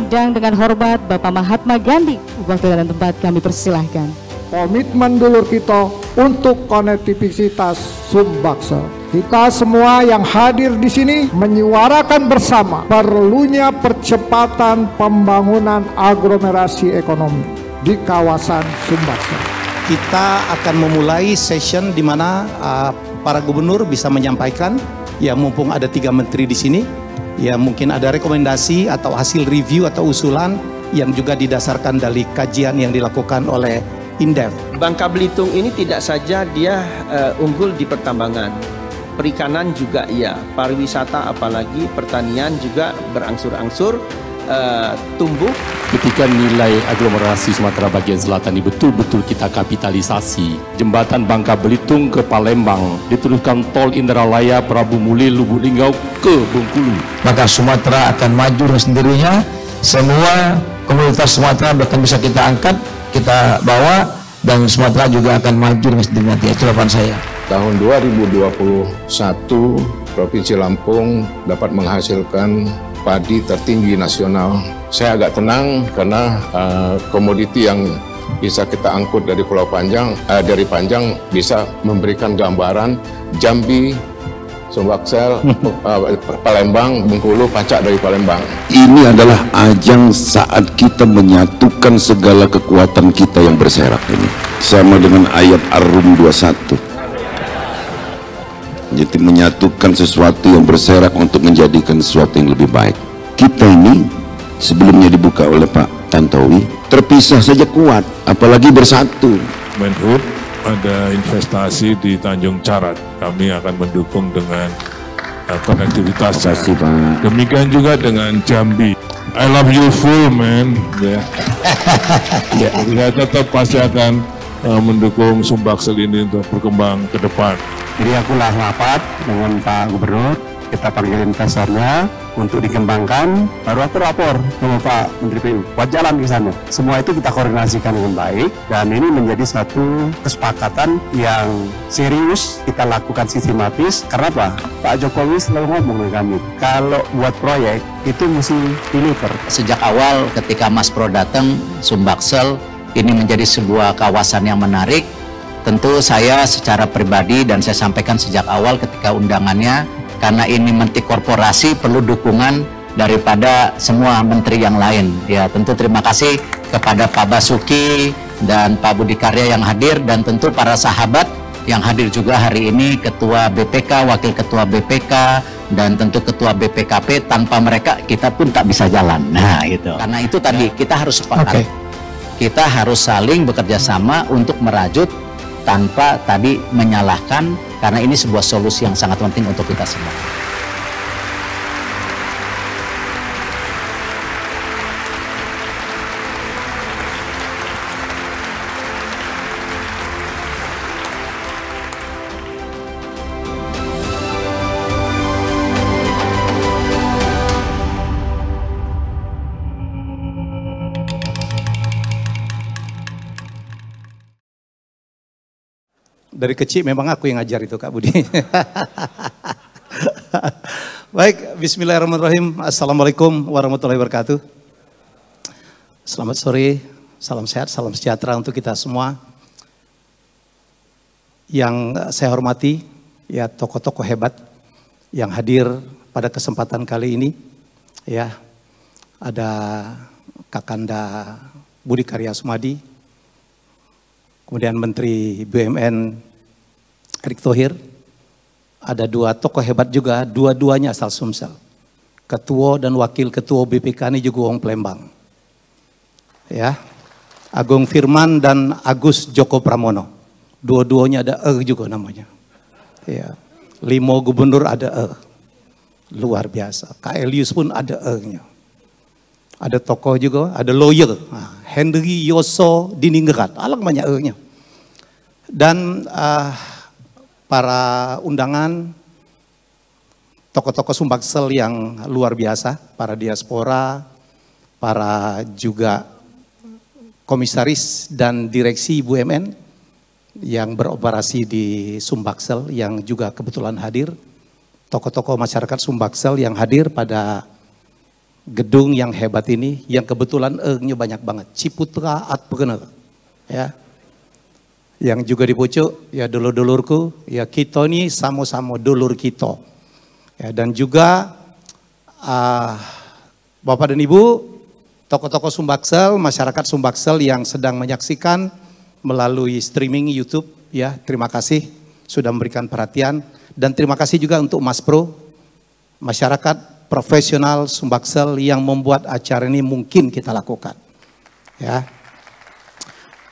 undang dengan hormat Bapak Mahatma Gandhi. Waktu dan tempat kami persilahkan. Komitmen dulur kita untuk konektivitas Sumbaksel. Kita semua yang hadir di sini menyuarakan bersama perlunya percepatan pembangunan aglomerasi ekonomi di kawasan Sumbaksel. Kita akan memulai session di mana para gubernur bisa menyampaikan, ya mumpung ada 3 menteri di sini, ya mungkin ada rekomendasi atau hasil review atau usulan yang juga didasarkan dari kajian yang dilakukan oleh Indef. Bangka Belitung ini tidak saja dia unggul di pertambangan, perikanan juga iya, pariwisata apalagi, pertanian juga berangsur-angsur tumbuh. Ketika nilai aglomerasi Sumatera bagian selatan ini betul-betul kita kapitalisasi, jembatan Bangka Belitung ke Palembang, diteruskan tol Indralaya, Prabu Muli, Lubuk Linggau ke Bengkulu, maka Sumatera akan maju dengan sendirinya. Semua komunitas Sumatera bahkan bisa kita angkat, kita bawa, dan Sumatera juga akan maju dengan sendirinya. Itu harapan saya. Tahun 2021 Provinsi Lampung dapat menghasilkan padi tertinggi nasional. Saya agak tenang karena komoditi yang bisa kita angkut dari Pulau Panjang, dari Panjang bisa memberikan gambaran Jambi, Sumbaksel, Palembang, Bengkulu, Pacak dari Palembang. Ini adalah ajang saat kita menyatukan segala kekuatan kita yang berserak ini. Sama dengan ayat Ar-Rum 21. Jadi menyatukan sesuatu yang berserak untuk menjadikan sesuatu yang lebih baik. Kita ini sebelumnya dibuka oleh Pak Tantowi, terpisah saja kuat, apalagi bersatu. Menhub ada investasi di Tanjung Carat, kami akan mendukung dengan konektivitas. Demikian juga dengan Jambi. I love you full man. Saya tetap pasti akan mendukung Sumbaksel ini untuk berkembang ke depan. Jadi aku lah rapat dengan Pak Gubernur, kita panggil investornya untuk dikembangkan, baru aku lapor sama Pak Menteri PU buat jalan ke sana. Semua itu kita koordinasikan dengan baik, dan ini menjadi satu kesepakatan yang serius kita lakukan sistematis. Karena apa? Pak Jokowi selalu ngomong dengan kami, kalau buat proyek itu mesti deliver. Sejak awal ketika Mas Pro datang, Sumbaksel ini menjadi sebuah kawasan yang menarik. Tentu saya secara pribadi, dan saya sampaikan sejak awal ketika undangannya, karena ini menteri korporasi perlu dukungan daripada semua menteri yang lain. Ya tentu terima kasih kepada Pak Basuki dan Pak Budi Karya yang hadir, dan tentu para sahabat yang hadir juga hari ini, Ketua BPK, Wakil Ketua BPK, dan tentu Ketua BPKP. Tanpa mereka kita pun tak bisa jalan. Nah itu, karena itu tadi kita harus sepakat. Kita harus saling bekerja sama untuk merajut tanpa tadi menyalahkan, karena ini sebuah solusi yang sangat penting untuk kita semua. Dari kecil memang aku yang ngajar itu Kak Budi. Baik, bismillahirrahmanirrahim. Assalamualaikum warahmatullahi wabarakatuh. Selamat sore, salam sehat, salam sejahtera untuk kita semua. Yang saya hormati, ya tokoh-tokoh hebat yang hadir pada kesempatan kali ini. Ya, ada Kakanda Budi Karya Sumadi, kemudian Menteri BUMN Erick Thohir, ada 2 tokoh hebat juga, dua-duanya asal Sumsel. Ketua dan Wakil Ketua BPK ini juga orang Palembang. Ya, Agung Firman dan Agus Joko Pramono, dua-duanya ada juga namanya. Ya, 5 gubernur ada luar biasa. Kak Elius pun ada nya. Ada tokoh juga, ada lawyer, Henry Yoso Diningrat, alang banyak nya. Dan para undangan, tokoh-tokoh Sumbaksel yang luar biasa, para diaspora, para juga komisaris dan direksi BUMN yang beroperasi di Sumbaksel yang juga kebetulan hadir, tokoh-tokoh masyarakat Sumbaksel yang hadir pada gedung yang hebat ini, yang kebetulan nya banyak banget, Ciputra Artpreneur, ya. Yang juga di pucuk, ya dulur-dulurku, ya kita ini sama-sama dulur kita. Ya, dan juga Bapak dan Ibu, tokoh-tokoh Sumbaksel, masyarakat Sumbaksel yang sedang menyaksikan melalui streaming YouTube, ya terima kasih sudah memberikan perhatian. Dan terima kasih juga untuk Mas Pro, masyarakat profesional Sumbaksel yang membuat acara ini mungkin kita lakukan. Ya.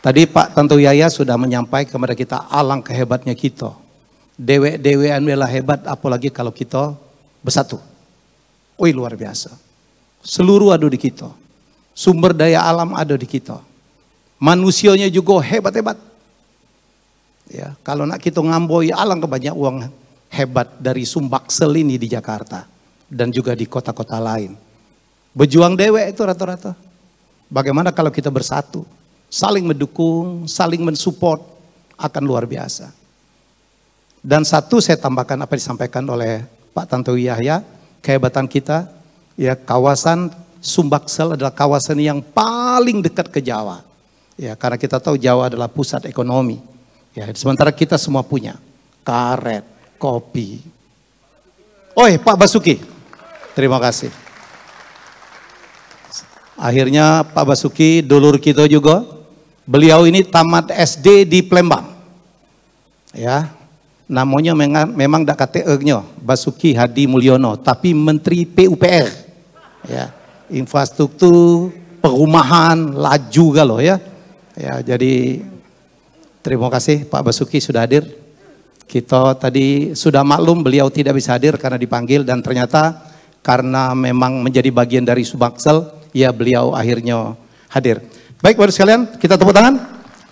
Tadi Pak Tanto Yaya sudah menyampaikan kepada kita alangkah hebatnya kita. Dewe-dewean adalah hebat, apalagi kalau kita bersatu. Wih, luar biasa. Seluruh ada di kita. Sumber daya alam ada di kita. Manusianya juga hebat-hebat. Ya, kalau nak kita ngamboi alangkah banyak uang hebat dari Sumbaksel ini di Jakarta. Dan juga di kota-kota lain. Berjuang dewe itu rata-rata. Bagaimana kalau kita bersatu, saling mendukung, saling mensupport, akan luar biasa. Dan satu saya tambahkan apa disampaikan oleh Pak Tantowi Yahya, kehebatan kita, ya kawasan Sumbaksel adalah kawasan yang paling dekat ke Jawa. Ya, karena kita tahu Jawa adalah pusat ekonomi. Ya, sementara kita semua punya karet, kopi. Oi, Pak Basuki. Terima kasih. Akhirnya Pak Basuki, dulur kita juga, beliau ini tamat SD di Palembang. Ya, namanya memang tak kata-nya Basuki Hadi Mulyono, tapi Menteri PUPR. Ya, infrastruktur, perumahan, laju galo ya. Ya, jadi terima kasih Pak Basuki sudah hadir. Kita tadi sudah maklum beliau tidak bisa hadir karena dipanggil dan ternyata karena memang menjadi bagian dari Sumbaksel, ya beliau akhirnya hadir. Baik Bapak sekalian, kita tepuk tangan.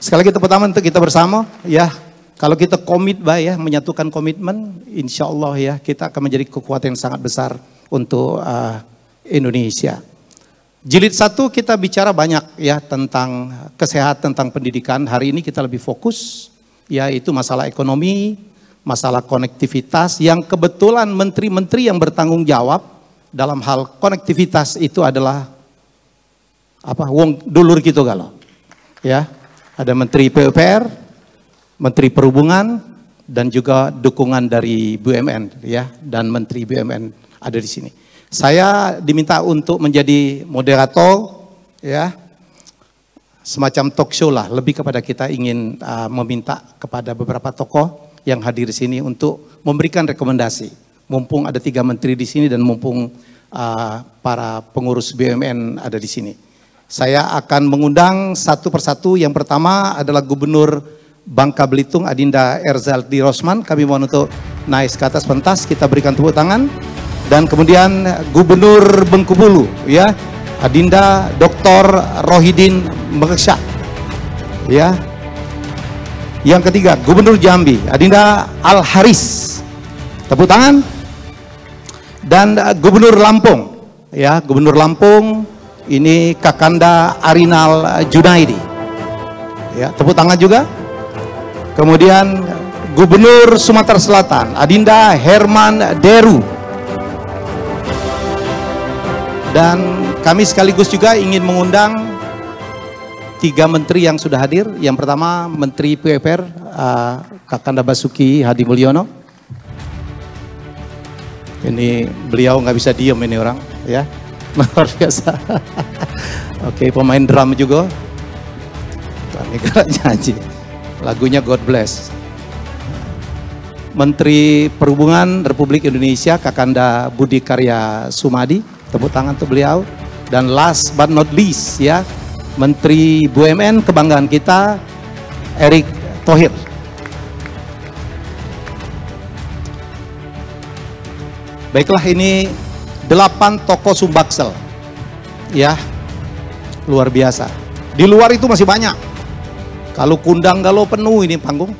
Sekali lagi tepuk tangan untuk kita bersama. Ya, kalau kita komit ya, menyatukan komitmen, insya Allah ya kita akan menjadi kekuatan yang sangat besar untuk Indonesia. Jilid 1 kita bicara banyak ya tentang kesehatan, tentang pendidikan. Hari ini kita lebih fokus, yaitu masalah ekonomi, masalah konektivitas yang kebetulan menteri-menteri yang bertanggung jawab dalam hal konektivitas itu adalah apa? Wong dulur gitu kalau. Ya, ada Menteri PUPR, Menteri Perhubungan dan juga dukungan dari BUMN ya, dan Menteri BUMN ada di sini. Saya diminta untuk menjadi moderator ya. Semacam talk show lah, lebih kepada kita ingin meminta kepada beberapa tokoh yang hadir di sini untuk memberikan rekomendasi. Mumpung ada 3 menteri di sini dan mumpung para pengurus BUMN ada di sini. Saya akan mengundang satu persatu. Yang pertama adalah Gubernur Bangka Belitung Adinda Erzaldi Rosman. Kami mohon untuk naik ke atas pentas, kita berikan tepuk tangan. Dan kemudian Gubernur Bengkulu ya, Adinda Dr. Rohidin Mersya. Ya. Yang ketiga Gubernur Jambi Adinda Al Haris. Tepuk tangan. Dan Gubernur Lampung, ya Gubernur Lampung ini Kakanda Arinal Junaidi, ya tepuk tangan juga. Kemudian Gubernur Sumatera Selatan Adinda Herman Deru. Dan kami sekaligus juga ingin mengundang 3 menteri yang sudah hadir. Yang pertama Menteri PUPR Kakanda Basuki Hadi Mulyono. Ini beliau nggak bisa diem ini orang, ya luar biasa. Oke, pemain drum juga. Ini gerak nyanyi. Lagunya God Bless. Menteri Perhubungan Republik Indonesia Kakanda Budi Karya Sumadi, tepuk tangan untuk beliau. Dan last but not least ya, Menteri BUMN kebanggaan kita Erick Thohir. Baiklah, ini 8 tokoh Sumbaksel, ya luar biasa. Di luar itu masih banyak. Kalau kundang kalau penuh ini panggung.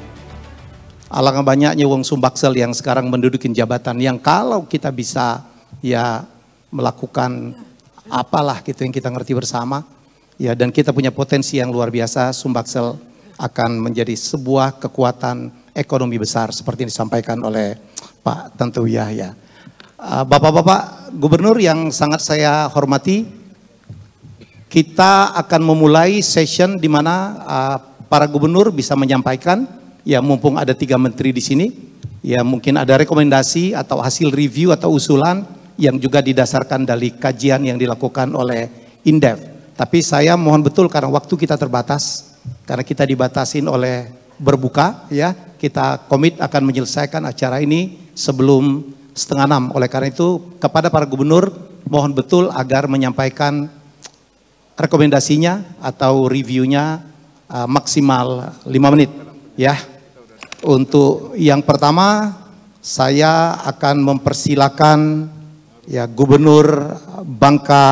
Alangkah banyaknya wong Sumbaksel yang sekarang menduduki jabatan yang kalau kita bisa ya melakukan apalah gitu yang kita ngerti bersama, ya dan kita punya potensi yang luar biasa. Sumbaksel akan menjadi sebuah kekuatan ekonomi besar seperti yang disampaikan oleh Pak Tantowi Yahya. Bapak-bapak gubernur yang sangat saya hormati, kita akan memulai session di mana para gubernur bisa menyampaikan, ya mumpung ada 3 menteri di sini, ya mungkin ada rekomendasi atau hasil review atau usulan yang juga didasarkan dari kajian yang dilakukan oleh Indef. Tapi saya mohon betul karena waktu kita terbatas, karena kita dibatasin oleh berbuka, ya kita komit akan menyelesaikan acara ini sebelum 5:30. Oleh karena itu kepada para gubernur mohon betul agar menyampaikan rekomendasinya atau reviewnya maksimal 5 menit, ya. Untuk yang pertama saya akan mempersilakan ya Gubernur Bangka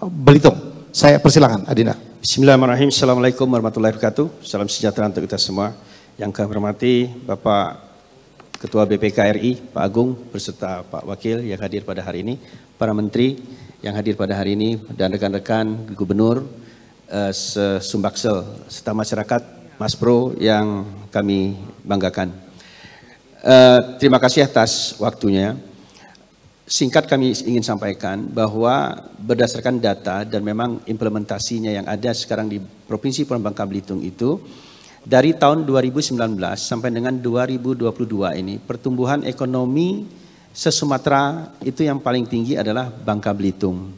Belitung. Saya persilakan Adinda. Bismillahirrahmanirrahim. Assalamualaikum warahmatullahi wabarakatuh. Salam sejahtera untuk kita semua. Yang kami hormati Bapak Ketua BPK RI, Pak Agung, beserta Pak Wakil yang hadir pada hari ini, para menteri yang hadir pada hari ini, dan rekan-rekan gubernur, Sumbaksel, serta masyarakat Mas Pro yang kami banggakan. Terima kasih atas waktunya. Singkat kami ingin sampaikan bahwa berdasarkan data dan memang implementasinya yang ada sekarang di Provinsi Bangka Belitung itu, dari tahun 2019 sampai dengan 2022 ini, pertumbuhan ekonomi se-Sumatera itu yang paling tinggi adalah Bangka Belitung.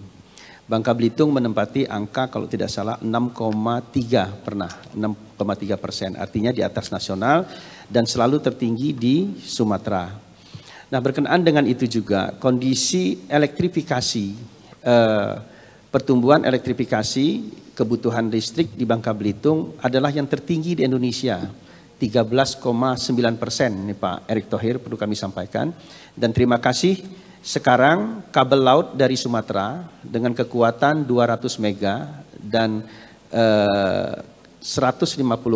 Bangka Belitung menempati angka kalau tidak salah 6,3%, artinya di atas nasional dan selalu tertinggi di Sumatera. Nah, berkenaan dengan itu juga kondisi elektrifikasi, pertumbuhan elektrifikasi kebutuhan listrik di Bangka Belitung adalah yang tertinggi di Indonesia, 13,9% nih Pak Erick Thohir perlu kami sampaikan. Dan terima kasih sekarang kabel laut dari Sumatera dengan kekuatan 200 mega dan 150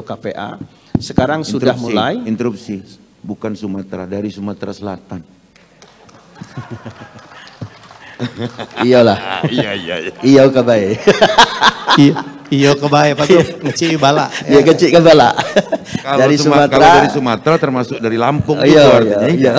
kVA sekarang sudah mulai. Interupsi, bukan Sumatera, dari Sumatera Selatan. Iyalah. Iya kebaik. Iya kebaik Pak Tuh, ngecik bala. Iya ngecik ke bala. Dari Sumatera. Kalau dari Sumatera termasuk dari Lampung. Iya.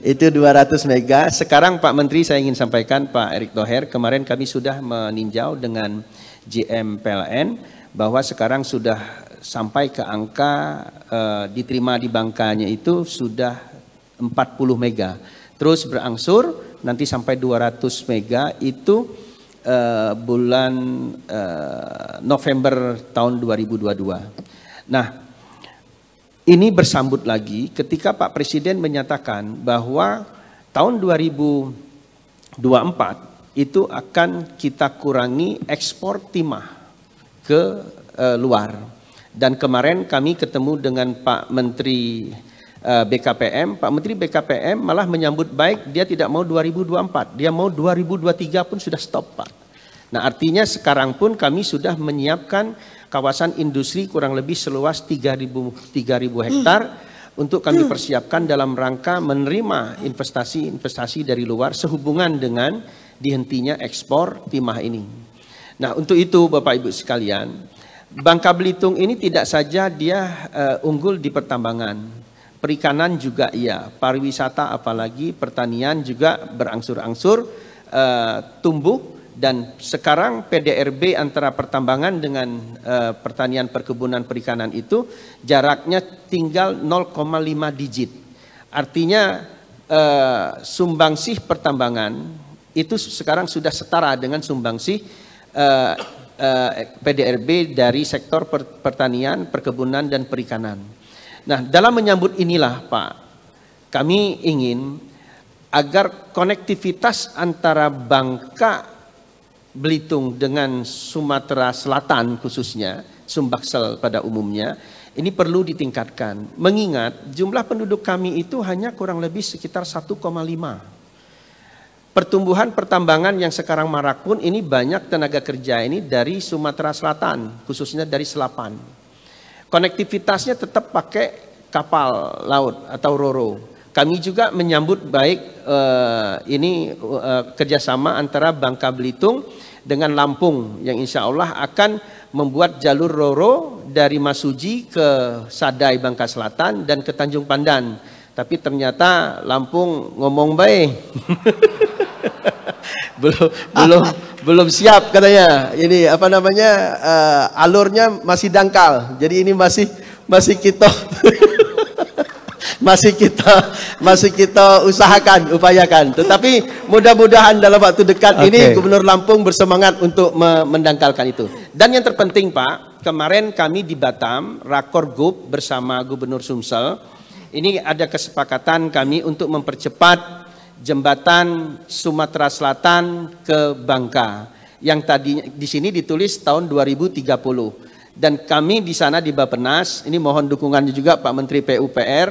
Itu 200 mega. Sekarang Pak Menteri saya ingin sampaikan Pak Erick Thohir, kemarin kami sudah meninjau dengan GM PLN bahwa sekarang sudah sampai ke angka diterima di Bangkanya itu sudah 40 mega. Terus berangsur nanti sampai 200 mega itu bulan November tahun 2022. Nah, ini bersambut lagi ketika Pak Presiden menyatakan bahwa tahun 2024 itu akan kita kurangi ekspor timah ke luar. Dan kemarin kami ketemu dengan Pak Menteri BKPM, Pak Menteri BKPM malah menyambut baik, dia tidak mau 2024, dia mau 2023 pun sudah stop Pak. Nah artinya sekarang pun kami sudah menyiapkan kawasan industri kurang lebih seluas 3.000 hektar untuk kami persiapkan dalam rangka menerima investasi dari luar sehubungan dengan dihentinya ekspor timah ini. Nah untuk itu Bapak Ibu sekalian, Bangka Belitung ini tidak saja dia unggul di pertambangan, perikanan juga iya, pariwisata apalagi, pertanian juga berangsur-angsur tumbuh. Dan sekarang PDRB antara pertambangan dengan pertanian, perkebunan, perikanan itu jaraknya tinggal 0,5 digit. Artinya sumbangsih pertambangan itu sekarang sudah setara dengan sumbangsih PDRB dari sektor pertanian, perkebunan, dan perikanan. Nah, dalam menyambut inilah Pak, kami ingin agar konektivitas antara Bangka Belitung dengan Sumatera Selatan khususnya, Sumbaksel pada umumnya, ini perlu ditingkatkan. Mengingat jumlah penduduk kami itu hanya kurang lebih sekitar 1,5. Pertumbuhan pertambangan yang sekarang marak pun ini banyak tenaga kerja ini dari Sumatera Selatan, khususnya dari Selapan. Konektivitasnya tetap pakai kapal laut atau Roro. Kami juga menyambut baik kerjasama antara Bangka Belitung dengan Lampung yang insya Allah akan membuat jalur Roro dari Masuji ke Sadai Bangka Selatan dan ke Tanjung Pandan. Tapi ternyata Lampung ngomong baik. belum siap katanya. Ini apa namanya, alurnya masih dangkal. Jadi ini masih kita masih kita usahakan, upayakan. Tetapi mudah-mudahan dalam waktu dekat ini Gubernur Lampung bersemangat untuk mendangkalkan itu. Dan yang terpenting Pak, kemarin kami di Batam, Rakor Gub bersama Gubernur Sumsel, ini ada kesepakatan kami untuk mempercepat jembatan Sumatera Selatan ke Bangka. Yang tadi di sini ditulis tahun 2030. Dan kami di sana di Bappenas, ini mohon dukungannya juga Pak Menteri PUPR,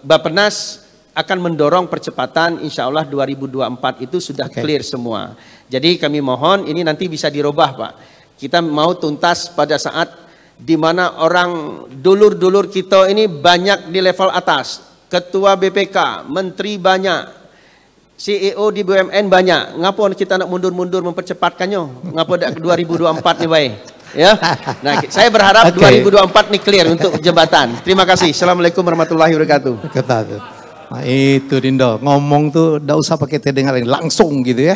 Bappenas akan mendorong percepatan, insya Allah 2024 itu sudah clear semua. Jadi kami mohon ini nanti bisa dirubah Pak. Kita mau tuntas pada saat di mana orang dulur-dulur kita ini banyak di level atas. Ketua BPK, menteri banyak, CEO di BUMN banyak. Ngapa kita nak mundur-mundur mempercepatkannya? Ngapa 2024 nih baik? Ya. Nah, saya berharap 2024 nih clear untuk jembatan. Terima kasih. Assalamualaikum warahmatullahi wabarakatuh. Nah, itu Dindo, ngomong tuh enggak usah pakai tedengar langsung gitu ya.